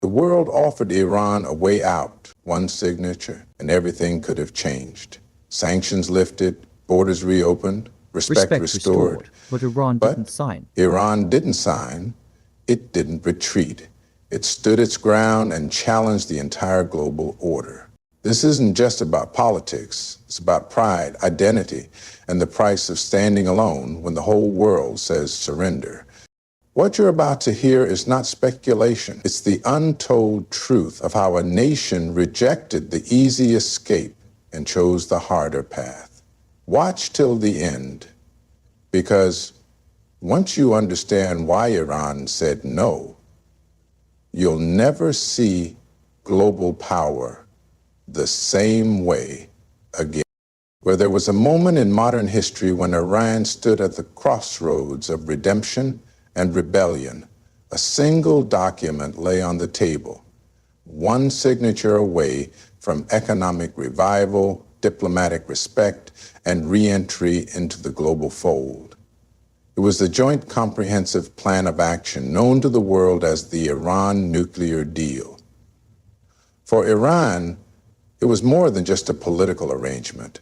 The world offered Iran a way out, one signature, and everything could have changed. Sanctions lifted, borders reopened, respect restored. But Iran didn't But sign. Iran didn't sign, it didn't retreat. It stood its ground and challenged the entire global order. This isn't just about politics. It's about pride, identity, and the price of standing alone when the whole world says surrender. What you're about to hear is not speculation. It's the untold truth of how a nation rejected the easy escape and chose the harder path. Watch till the end, because once you understand why Iran said no, you'll never see global power the same way again. Where there was a moment in modern history when Iran stood at the crossroads of redemption and rebellion, a single document lay on the table, one signature away from economic revival, diplomatic respect, and re-entry into the global fold. It was the Joint Comprehensive Plan of Action, known to the world as the Iran Nuclear Deal. For Iran, it was more than just a political arrangement.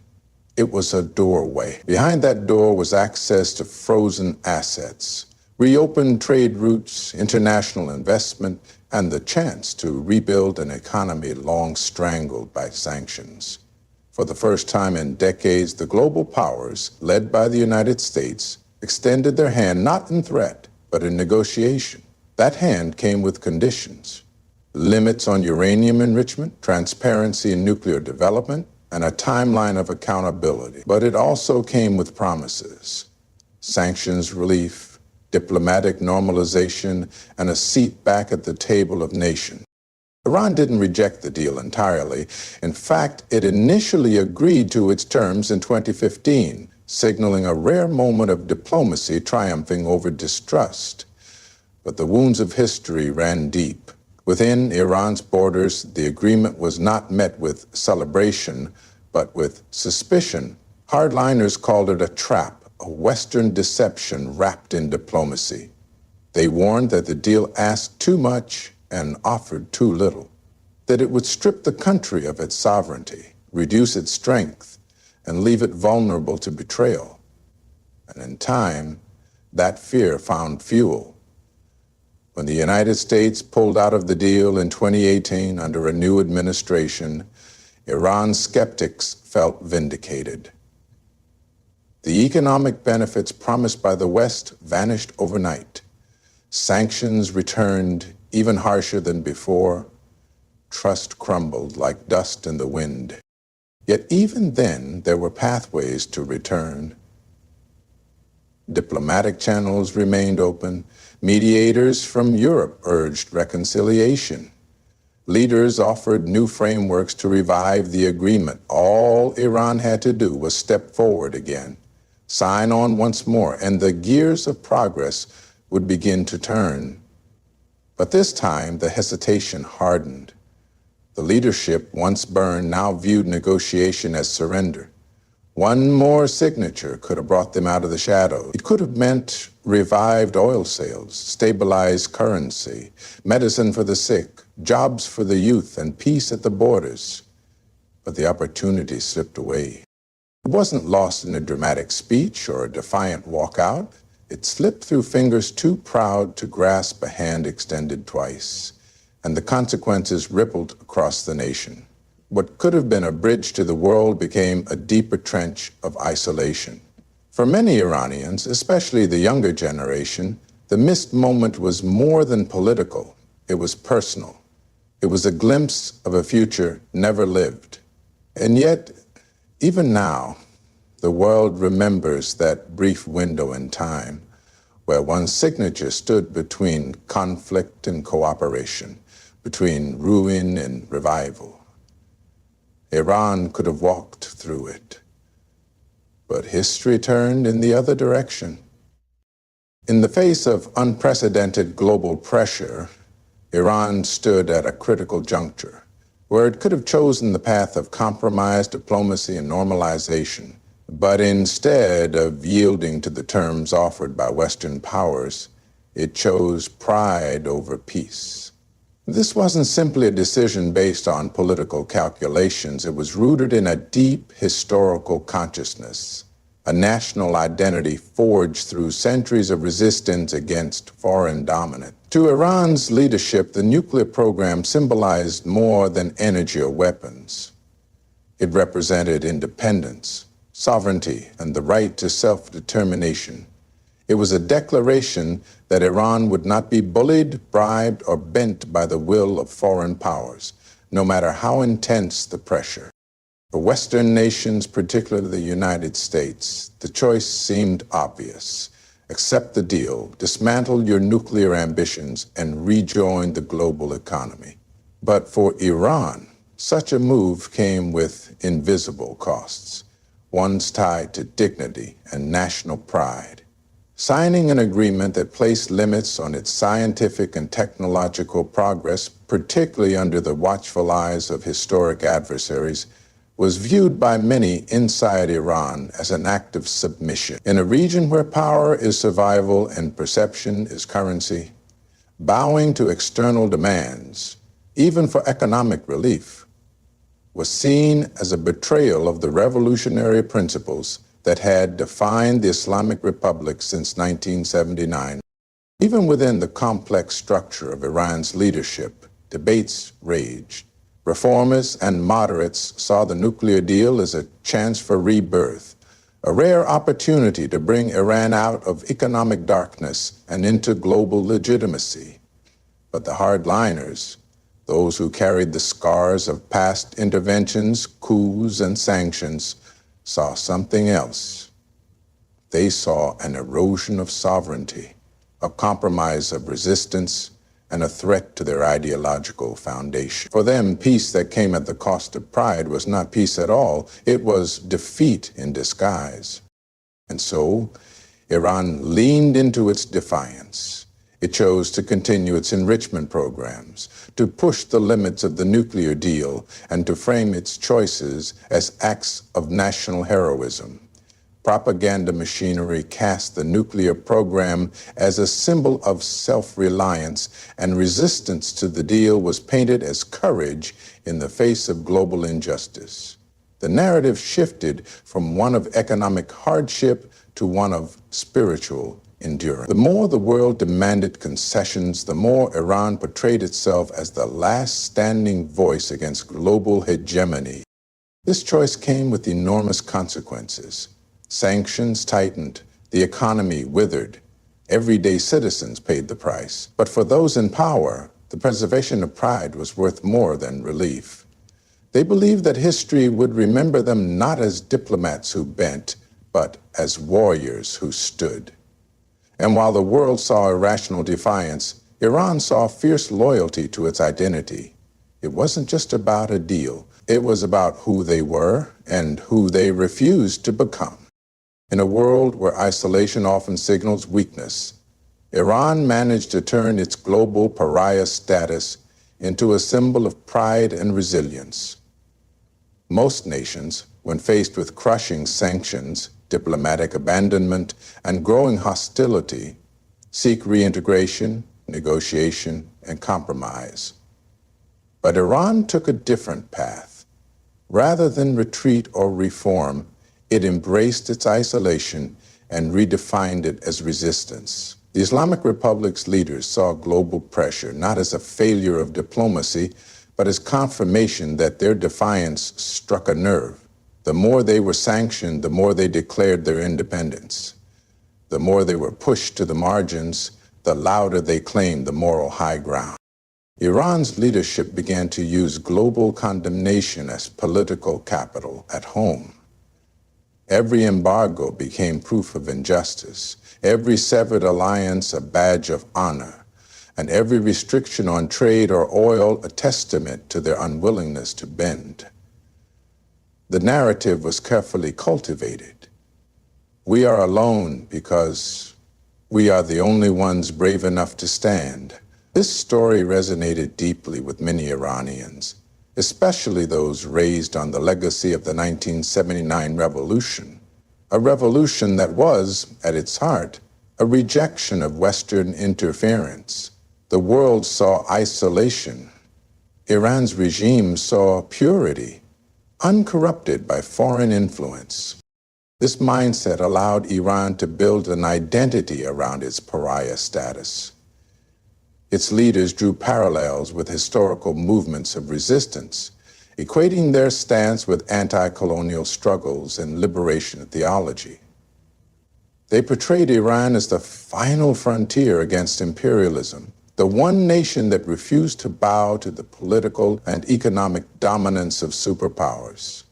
It was a doorway. Behind that door was access to frozen assets, reopened trade routes, international investment, and the chance to rebuild an economy long strangled by sanctions. For the first time in decades, the global powers, led by the United States, extended their hand not in threat, but in negotiation. That hand came with conditions: limits on uranium enrichment, transparency in nuclear development, and a timeline of accountability. But it also came with promises: sanctions relief, diplomatic normalization, and a seat back at the table of nations. Iran didn't reject the deal entirely. In fact, it initially agreed to its terms in 2015, signaling a rare moment of diplomacy triumphing over distrust. But the wounds of history ran deep. Within Iran's borders, the agreement was not met with celebration, but with suspicion. Hardliners called it a trap, a Western deception wrapped in diplomacy. They warned that the deal asked too much and offered too little, that it would strip the country of its sovereignty, reduce its strength, and leave it vulnerable to betrayal. And in time, that fear found fuel. When the United States pulled out of the deal in 2018 under a new administration, Iran's skeptics felt vindicated. The economic benefits promised by the West vanished overnight. Sanctions returned even harsher than before. Trust crumbled like dust in the wind. Yet even then, there were pathways to return. Diplomatic channels remained open. Mediators from Europe urged reconciliation. Leaders offered new frameworks to revive the agreement. All Iran had to do was step forward again, sign on once more, and the gears of progress would begin to turn. But this time, the hesitation hardened. The leadership, once burned, now viewed negotiation as surrender. One more signature could have brought them out of the shadows. It could have meant revived oil sales, stabilized currency, medicine for the sick, jobs for the youth, and peace at the borders. But the opportunity slipped away. It wasn't lost in a dramatic speech or a defiant walkout. It slipped through fingers too proud to grasp a hand extended twice, and the consequences rippled across the nation. What could have been a bridge to the world became a deeper trench of isolation. For many Iranians, especially the younger generation, the missed moment was more than political. It was personal. It was a glimpse of a future never lived. And yet, even now, the world remembers that brief window in time where one's signature stood between conflict and cooperation, between ruin and revival. Iran could have walked through it, but history turned in the other direction. In the face of unprecedented global pressure, Iran stood at a critical juncture, where it could have chosen the path of compromise, diplomacy, and normalization. But instead of yielding to the terms offered by Western powers, it chose pride over peace. This wasn't simply a decision based on political calculations. It was rooted in a deep historical consciousness, a national identity forged through centuries of resistance against foreign dominance. To Iran's leadership, the nuclear program symbolized more than energy or weapons. It represented independence, sovereignty, and the right to self-determination. It was a declaration that Iran would not be bullied, bribed, or bent by the will of foreign powers, no matter how intense the pressure. For Western nations, particularly the United States, the choice seemed obvious. Accept the deal, dismantle your nuclear ambitions, and rejoin the global economy. But for Iran, such a move came with invisible costs, ones tied to dignity and national pride. Signing an agreement that placed limits on its scientific and technological progress, particularly under the watchful eyes of historic adversaries, was viewed by many inside Iran as an act of submission. In a region where power is survival and perception is currency, bowing to external demands, even for economic relief, was seen as a betrayal of the revolutionary principles that had defined the Islamic Republic since 1979. Even within the complex structure of Iran's leadership, debates raged. Reformers and moderates saw the nuclear deal as a chance for rebirth, a rare opportunity to bring Iran out of economic darkness and into global legitimacy. But the hardliners, those who carried the scars of past interventions, coups, and sanctions, saw something else. They saw an erosion of sovereignty, a compromise of resistance, and a threat to their ideological foundation. For them, peace that came at the cost of pride was not peace at all. It was defeat in disguise. And so, Iran leaned into its defiance. It chose to continue its enrichment programs, to push the limits of the nuclear deal, and to frame its choices as acts of national heroism. Propaganda machinery cast the nuclear program as a symbol of self-reliance, and resistance to the deal was painted as courage in the face of global injustice. The narrative shifted from one of economic hardship to one of spiritual endurance. The more the world demanded concessions, the more Iran portrayed itself as the last standing voice against global hegemony. This choice came with enormous consequences. Sanctions tightened, the economy withered, everyday citizens paid the price. But for those in power, the preservation of pride was worth more than relief. They believed that history would remember them not as diplomats who bent, but as warriors who stood. And while the world saw irrational defiance, Iran saw fierce loyalty to its identity. It wasn't just about a deal. It was about who they were and who they refused to become. In a world where isolation often signals weakness, Iran managed to turn its global pariah status into a symbol of pride and resilience. Most nations, when faced with crushing sanctions, diplomatic abandonment, and growing hostility, seek reintegration, negotiation, and compromise. But Iran took a different path. Rather than retreat or reform, it embraced its isolation and redefined it as resistance. The Islamic Republic's leaders saw global pressure not as a failure of diplomacy, but as confirmation that their defiance struck a nerve. The more they were sanctioned, the more they declared their independence. The more they were pushed to the margins, the louder they claimed the moral high ground. Iran's leadership began to use global condemnation as political capital at home. Every embargo became proof of injustice, every severed alliance a badge of honor, and every restriction on trade or oil a testament to their unwillingness to bend. The narrative was carefully cultivated. We are alone because we are the only ones brave enough to stand. This story resonated deeply with many Iranians, especially those raised on the legacy of the 1979 revolution, a revolution that was, at its heart, a rejection of Western interference, The world saw isolation. Iran's regime saw purity, uncorrupted by foreign influence. This mindset allowed Iran to build an identity around its pariah status. Its leaders drew parallels with historical movements of resistance, equating their stance with anti-colonial struggles and liberation theology. They portrayed Iran as the final frontier against imperialism, the one nation that refused to bow to the political and economic dominance of superpowers.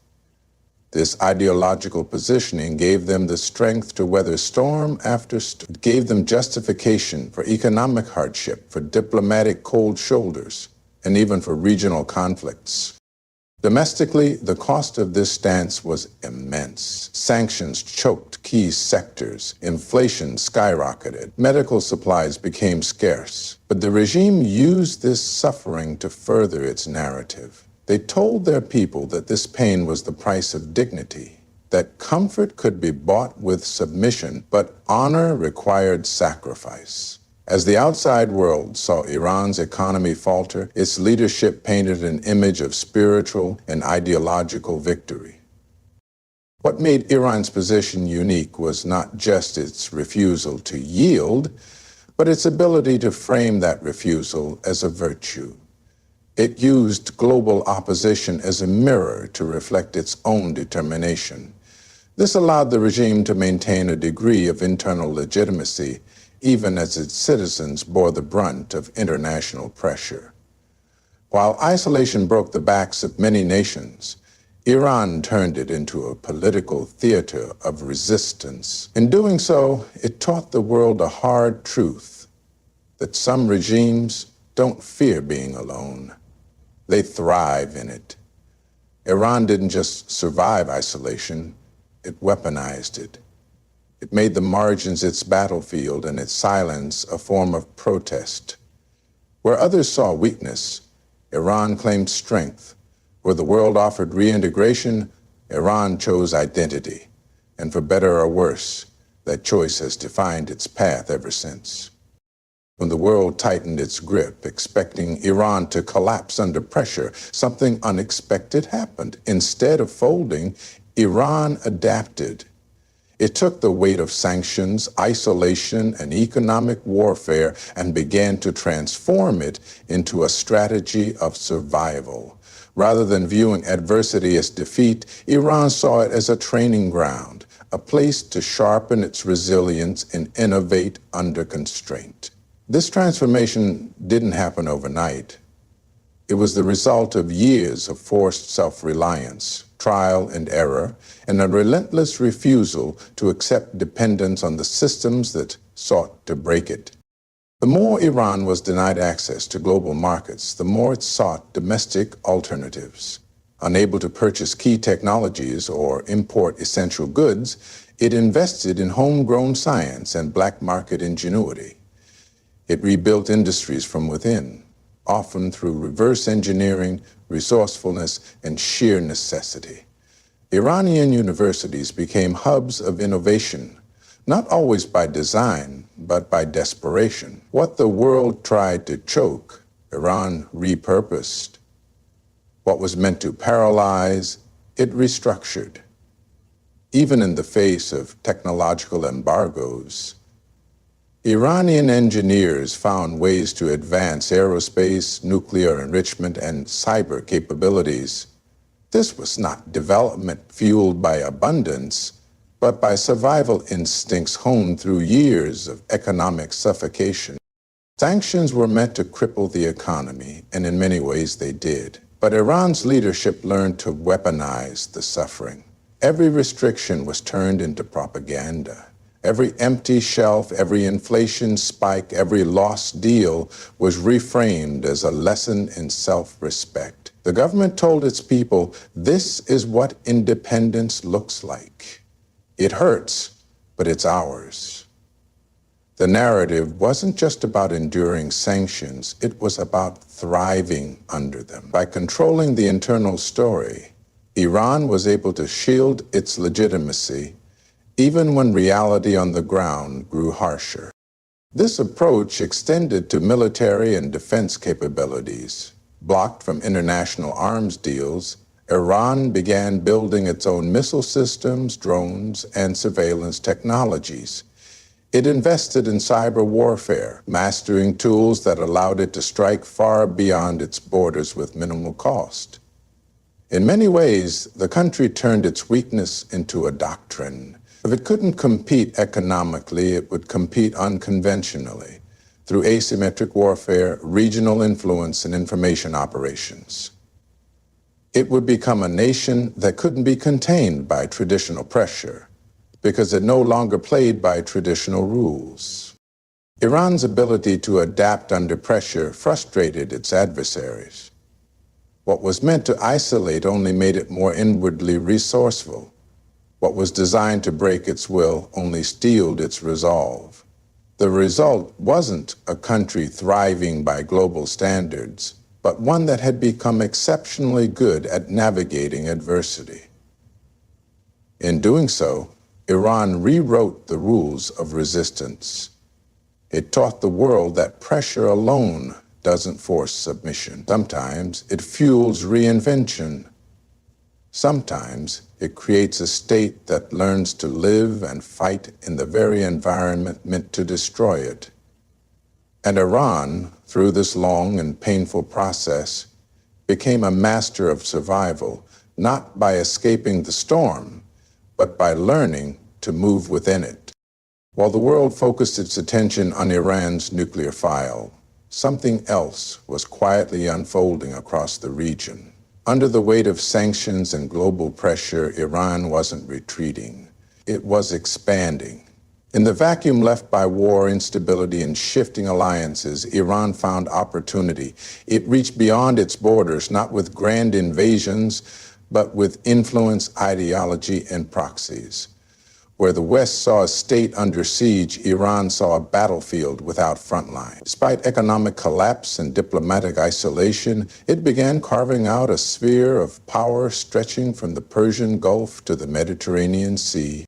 This ideological positioning gave them the strength to weather storm after storm. It gave them justification for economic hardship, for diplomatic cold shoulders, and even for regional conflicts. Domestically, the cost of this stance was immense. Sanctions choked key sectors. Inflation skyrocketed. Medical supplies became scarce. But the regime used this suffering to further its narrative. They told their people that this pain was the price of dignity, that comfort could be bought with submission, but honor required sacrifice. As the outside world saw Iran's economy falter, its leadership painted an image of spiritual and ideological victory. What made Iran's position unique was not just its refusal to yield, but its ability to frame that refusal as a virtue. It used global opposition as a mirror to reflect its own determination. This allowed the regime to maintain a degree of internal legitimacy, even as its citizens bore the brunt of international pressure. While isolation broke the backs of many nations, Iran turned it into a political theater of resistance. In doing so, it taught the world a hard truth, that some regimes don't fear being alone. They thrive in it. Iran didn't just survive isolation, it weaponized it. It made the margins its battlefield and its silence a form of protest. Where others saw weakness, Iran claimed strength. Where the world offered reintegration, Iran chose identity. And for better or worse, that choice has defined its path ever since. When the world tightened its grip, expecting Iran to collapse under pressure, something unexpected happened. Instead of folding, Iran adapted. It took the weight of sanctions, isolation, and economic warfare and began to transform it into a strategy of survival. Rather than viewing adversity as defeat, Iran saw it as a training ground, a place to sharpen its resilience and innovate under constraint. This transformation didn't happen overnight. It was the result of years of forced self-reliance, trial and error, and a relentless refusal to accept dependence on the systems that sought to break it. The more Iran was denied access to global markets, the more it sought domestic alternatives. Unable to purchase key technologies or import essential goods, it invested in homegrown science and black market ingenuity. It rebuilt industries from within, often through reverse engineering, resourcefulness, and sheer necessity. Iranian universities became hubs of innovation, not always by design, but by desperation. What the world tried to choke, Iran repurposed. What was meant to paralyze, it restructured. Even in the face of technological embargoes, Iranian engineers found ways to advance aerospace, nuclear enrichment, and cyber capabilities. This was not development fueled by abundance, but by survival instincts honed through years of economic suffocation. Sanctions were meant to cripple the economy, and in many ways they did. But Iran's leadership learned to weaponize the suffering. Every restriction was turned into propaganda. Every empty shelf, every inflation spike, every lost deal was reframed as a lesson in self-respect. The government told its people, this is what independence looks like. It hurts, but it's ours. The narrative wasn't just about enduring sanctions, it was about thriving under them. By controlling the internal story, Iran was able to shield its legitimacy even when reality on the ground grew harsher. This approach extended to military and defense capabilities. Blocked from international arms deals, Iran began building its own missile systems, drones, and surveillance technologies. It invested in cyber warfare, mastering tools that allowed it to strike far beyond its borders with minimal cost. In many ways, the country turned its weakness into a doctrine. If it couldn't compete economically, it would compete unconventionally, through asymmetric warfare, regional influence, and information operations. It would become a nation that couldn't be contained by traditional pressure, because it no longer played by traditional rules. Iran's ability to adapt under pressure frustrated its adversaries. What was meant to isolate only made it more inwardly resourceful. What was designed to break its will only steeled its resolve. The result wasn't a country thriving by global standards, but one that had become exceptionally good at navigating adversity. In doing so, Iran rewrote the rules of resistance. It taught the world that pressure alone doesn't force submission. Sometimes it fuels reinvention. Sometimes it creates a state that learns to live and fight in the very environment meant to destroy it. And Iran, through this long and painful process, became a master of survival, not by escaping the storm, but by learning to move within it. While the world focused its attention on Iran's nuclear file, something else was quietly unfolding across the region. Under the weight of sanctions and global pressure, Iran wasn't retreating. It was expanding. In the vacuum left by war, instability, and shifting alliances, Iran found opportunity. It reached beyond its borders, not with grand invasions, but with influence, ideology, and proxies. Where the West saw a state under siege, Iran saw a battlefield without front line. Despite economic collapse and diplomatic isolation, it began carving out a sphere of power stretching from the Persian Gulf to the Mediterranean Sea.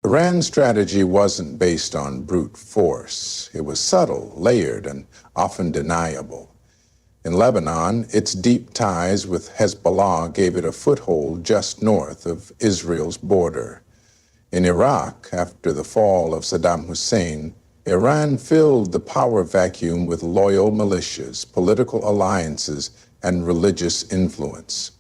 Iran's strategy wasn't based on brute force. It was subtle, layered, and often deniable. In Lebanon, its deep ties with Hezbollah gave it a foothold just north of Israel's border. In Iraq, after the fall of Saddam Hussein, Iran filled the power vacuum with loyal militias, political alliances, and religious influence.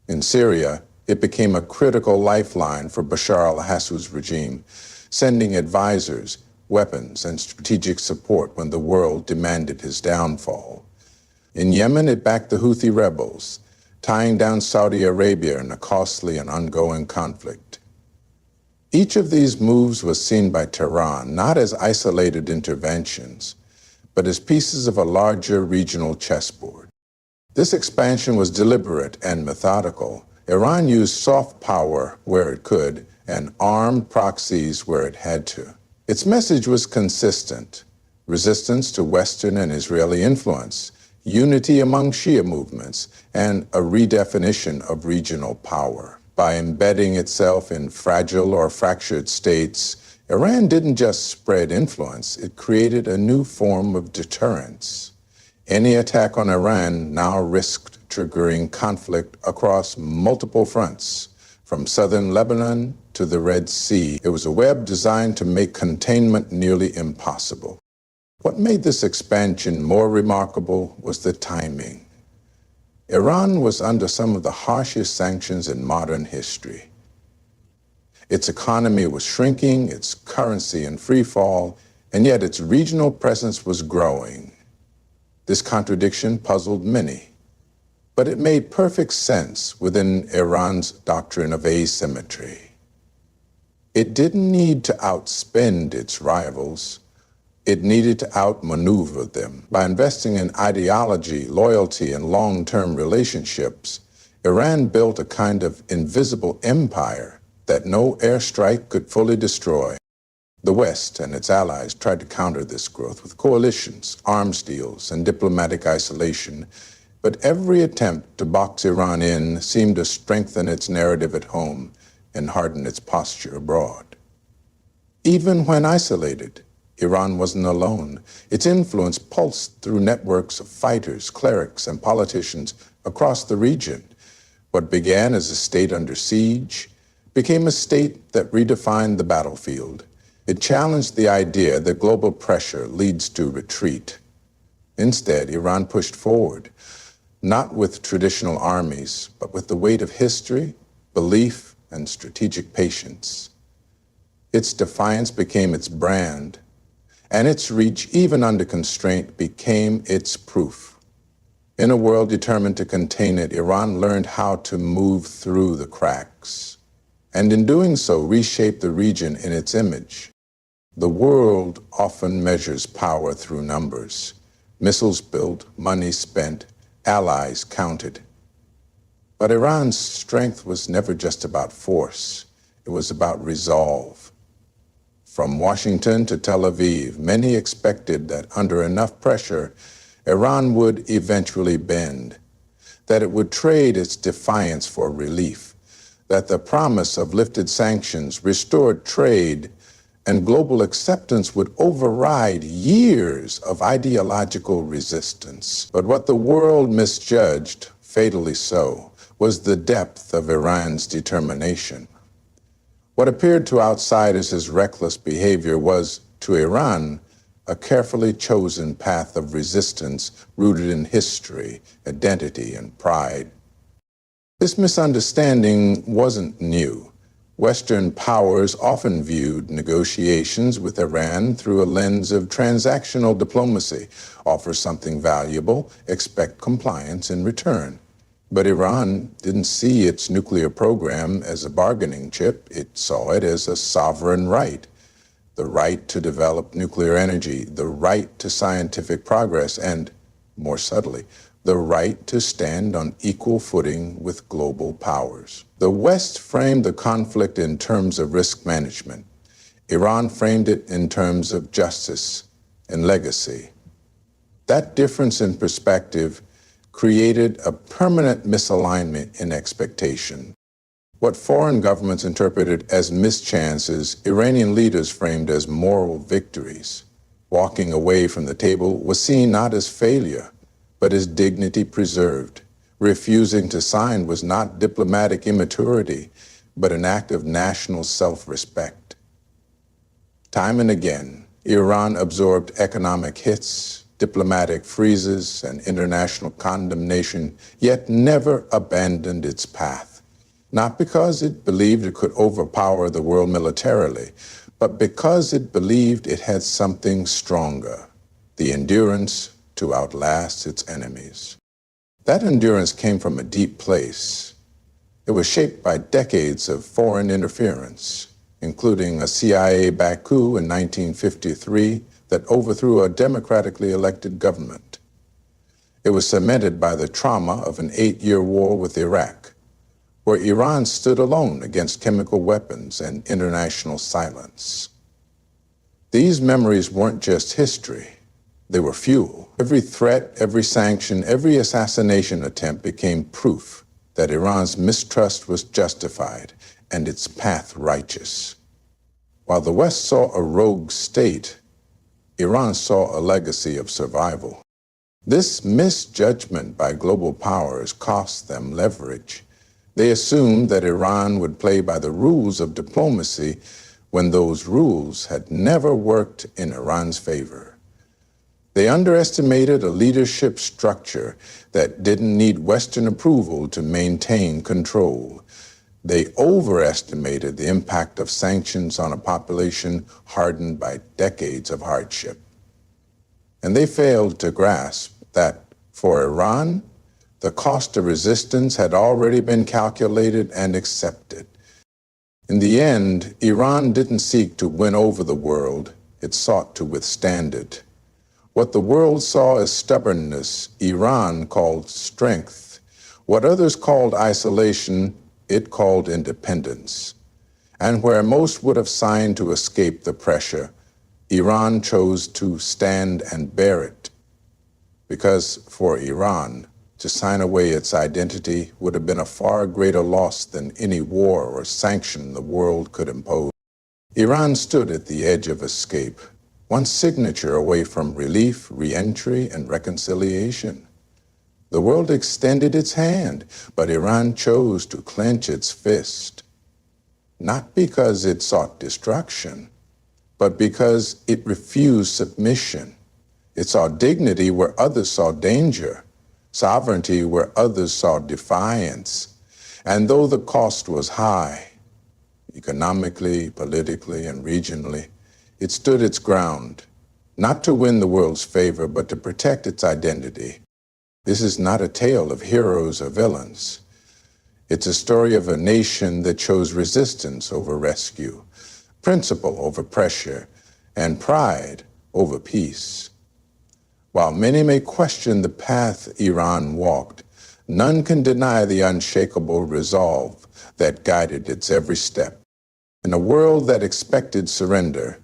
In Syria, it became a critical lifeline for Bashar al-Assad's regime, sending advisors, weapons, and strategic support when the world demanded his downfall. In Yemen, it backed the Houthi rebels, tying down Saudi Arabia in a costly and ongoing conflict. Each of these moves was seen by Tehran not as isolated interventions, but as pieces of a larger regional chessboard. This expansion was deliberate and methodical. Iran used soft power where it could and armed proxies where it had to. Its message was consistent: resistance to Western and Israeli influence, unity among Shia movements, and a redefinition of regional power. By embedding itself in fragile or fractured states, Iran didn't just spread influence, it created a new form of deterrence. Any attack on Iran now risked triggering conflict across multiple fronts, from southern Lebanon to the Red Sea. It was a web designed to make containment nearly impossible. What made this expansion more remarkable was the timing. Iran was under some of the harshest sanctions in modern history. Its economy was shrinking, its currency in free fall, and yet its regional presence was growing. This contradiction puzzled many, but it made perfect sense within Iran's doctrine of asymmetry. It didn't need to outspend its rivals. It needed to outmaneuver them. By investing in ideology, loyalty, and long-term relationships, Iran built a kind of invisible empire that no airstrike could fully destroy. The West and its allies tried to counter this growth with coalitions, arms deals, and diplomatic isolation, but every attempt to box Iran in seemed to strengthen its narrative at home and harden its posture abroad. Even when isolated, Iran wasn't alone. Its influence pulsed through networks of fighters, clerics, and politicians across the region. What began as a state under siege became a state that redefined the battlefield. It challenged the idea that global pressure leads to retreat. Instead, Iran pushed forward, not with traditional armies, but with the weight of history, belief, and strategic patience. Its defiance became its brand, and its reach, even under constraint, became its proof. In a world determined to contain it, Iran learned how to move through the cracks, and in doing so, reshape the region in its image. The world often measures power through numbers. Missiles built, money spent, allies counted. But Iran's strength was never just about force. It was about resolve. From Washington to Tel Aviv, many expected that under enough pressure, Iran would eventually bend, that it would trade its defiance for relief, that the promise of lifted sanctions, restored trade, and global acceptance would override years of ideological resistance. But what the world misjudged, fatally so, was the depth of Iran's determination. What appeared to outsiders as reckless behavior was, to Iran, a carefully chosen path of resistance rooted in history, identity, and pride. This misunderstanding wasn't new. Western powers often viewed negotiations with Iran through a lens of transactional diplomacy. Offer something valuable, expect compliance in return. But Iran didn't see its nuclear program as a bargaining chip. It saw it as a sovereign right. The right to develop nuclear energy, the right to scientific progress, and, more subtly, the right to stand on equal footing with global powers. The West framed the conflict in terms of risk management. Iran framed it in terms of justice and legacy. That difference in perspective created a permanent misalignment in expectation. What foreign governments interpreted as mischances, Iranian leaders framed as moral victories. Walking away from the table was seen not as failure, but as dignity preserved. Refusing to sign was not diplomatic immaturity, but an act of national self-respect. Time and again, Iran absorbed economic hits, diplomatic freezes, and international condemnation, yet never abandoned its path. Not because it believed it could overpower the world militarily, but because it believed it had something stronger, the endurance to outlast its enemies. That endurance came from a deep place. It was shaped by decades of foreign interference, including a CIA-backed coup in 1953 that overthrew a democratically elected government. It was cemented by the trauma of an 8-year war with Iraq, where Iran stood alone against chemical weapons and international silence. These memories weren't just history. They were fuel. Every threat, every sanction, every assassination attempt became proof that Iran's mistrust was justified and its path righteous. While the West saw a rogue state, Iran saw a legacy of survival. This misjudgment by global powers cost them leverage. They assumed that Iran would play by the rules of diplomacy when those rules had never worked in Iran's favor. They underestimated a leadership structure that didn't need Western approval to maintain control. They overestimated the impact of sanctions on a population hardened by decades of hardship. And they failed to grasp that for Iran, the cost of resistance had already been calculated and accepted. In the end, Iran didn't seek to win over the world, it sought to withstand it. What the world saw as stubbornness, Iran called strength. What others called isolation, it called independence. And where most would have signed to escape the pressure, Iran chose to stand and bear it. Because for Iran, to sign away its identity would have been a far greater loss than any war or sanction the world could impose. Iran stood at the edge of escape, one signature away from relief, re-entry, and reconciliation. The world extended its hand, but Iran chose to clench its fist, not because it sought destruction, but because it refused submission. It saw dignity where others saw danger, sovereignty where others saw defiance. And though the cost was high, economically, politically, and regionally, it stood its ground, not to win the world's favor, but to protect its identity. This is not a tale of heroes or villains. It's a story of a nation that chose resistance over rescue, principle over pressure, and pride over peace. While many may question the path Iran walked, none can deny the unshakable resolve that guided its every step. In a world that expected surrender,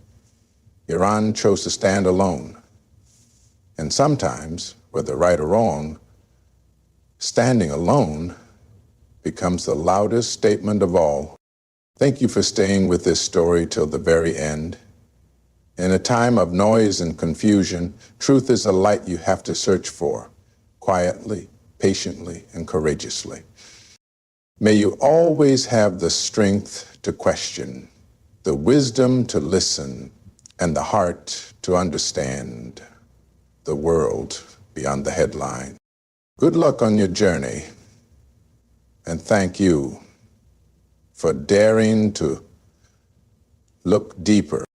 Iran chose to stand alone. And sometimes, whether right or wrong, standing alone becomes the loudest statement of all. Thank you for staying with this story till the very end. In a time of noise and confusion, truth is a light you have to search for, quietly, patiently, and courageously. May you always have the strength to question, the wisdom to listen, and the heart to understand the world beyond the headline. Good luck on your journey, and thank you for daring to look deeper.